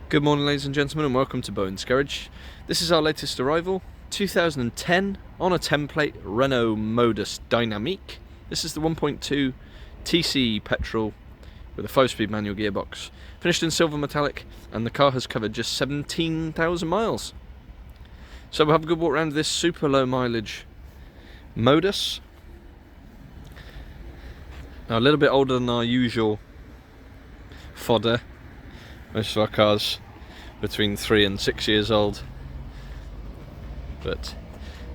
Good morning, ladies and gentlemen, and welcome to Bowen's Garage. This is our latest arrival, 2010 on a template Renault Modus Dynamique. This is the 1.2 TCE petrol with a 5-speed manual gearbox, finished in silver metallic, and the car has covered just 17,000 miles. So we'll have a good walk around this super low mileage Modus. Now a little bit older than our usual fodder. Most of our cars between 3 and 6 years old, but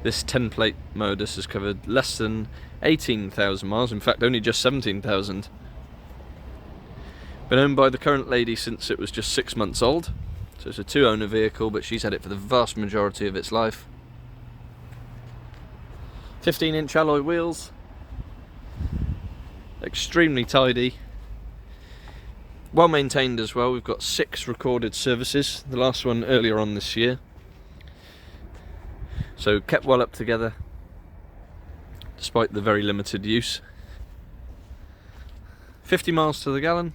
this template Modus has covered less than 18,000 miles, in fact only just 17,000. Been owned by the current lady since it was just 6 months old, so it's a 2-owner vehicle, but she's had it for the vast majority of its life. 15-inch alloy wheels, extremely tidy. Well maintained as well. We've got 6 recorded services, the last one earlier on this year. So kept well up together, despite the very limited use. 50 miles to the gallon,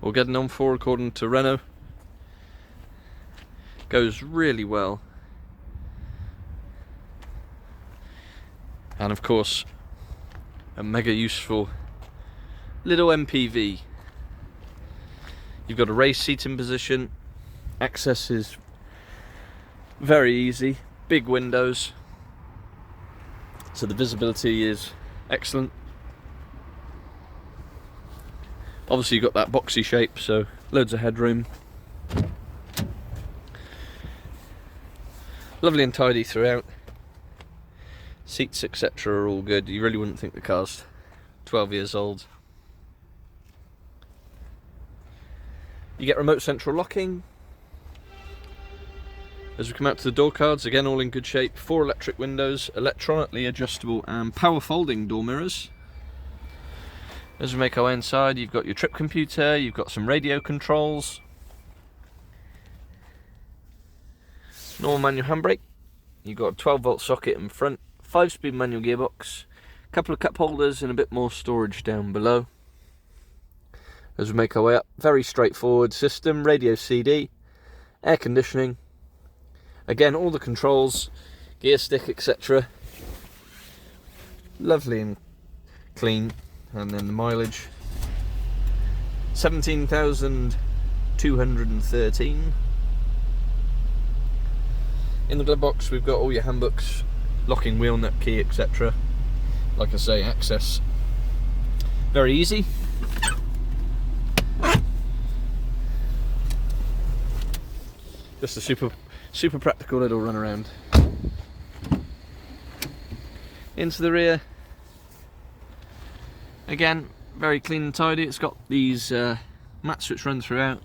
or getting on for according to Renault. Goes really well. And of course, a mega useful little MPV. You've got a raised seating position, access is very easy, big windows, so the visibility is excellent. Obviously you've got that boxy shape, so loads of headroom. Lovely and tidy throughout. Seats etc. are all good. You really wouldn't think the car's 12 years old. You get remote central locking. As we come out to the door cards, again all in good shape. 4 electric windows, electronically adjustable and power folding door mirrors. As we make our way inside, you've got your trip computer, you've got some radio controls. Normal manual handbrake. You've got a 12-volt socket in front, 5-speed manual gearbox, a couple of cup holders and a bit more storage down below. As we make our way up, very straightforward system, radio CD, air conditioning, again all the controls, gear stick etc. Lovely and clean. And then the mileage, 17,213. In the glove box we've got all your handbooks, locking wheel nut key etc. Like I say, access very easy. Just a super practical little run around. Into the rear. Again, very clean and tidy. It's got these mats which run throughout.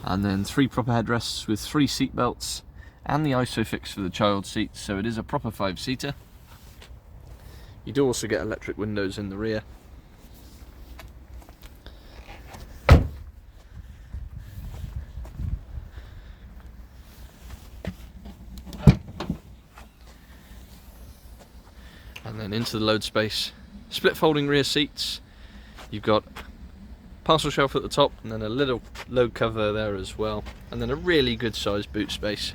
And then 3 proper headrests with 3 seat belts and the ISOFIX for the child seats, so it is a proper 5-seater. You do also get electric windows in the rear. And then into the load space, split folding rear seats. You've got parcel shelf at the top and then a little load cover there as well, and then a really good sized boot space,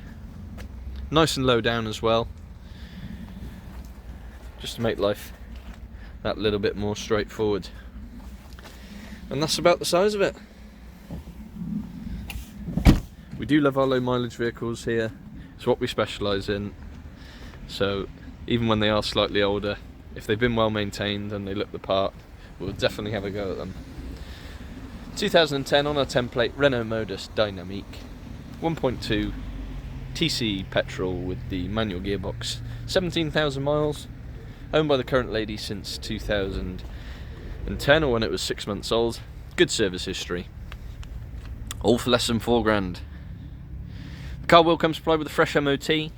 nice and low down as well, just to make life that little bit more straightforward. And that's about the size of it. We do love our low mileage vehicles here. It's what we specialise in, so even when they are slightly older, if they've been well maintained and they look the part, we'll definitely have a go at them. 2010 on a template Renault Modus Dynamique, 1.2 TCE petrol with the manual gearbox, 17,000 miles, owned by the current lady since 2010, or when it was 6 months old. Good service history, all for less than £4,000. The car will come supplied with a fresh MOT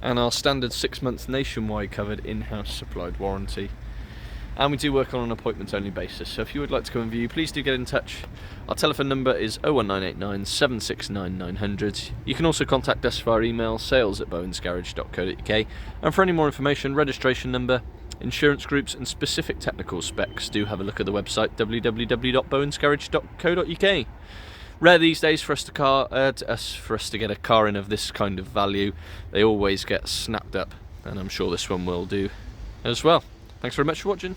and our standard 6 months nationwide covered in-house supplied warranty. And we do work on an appointment only basis, so if you would like to come and view, please do get in touch. Our telephone number is 01989 769 900. You can also contact us via email, sales@bowensgarage.co.uk, and for any more information, registration number, insurance groups and specific technical specs, do have a look at the website www.bowensgarage.co.uk. Rare these days for us to get a car in of this kind of value. They always get snapped up, and I'm sure this one will do as well. Thanks very much for watching.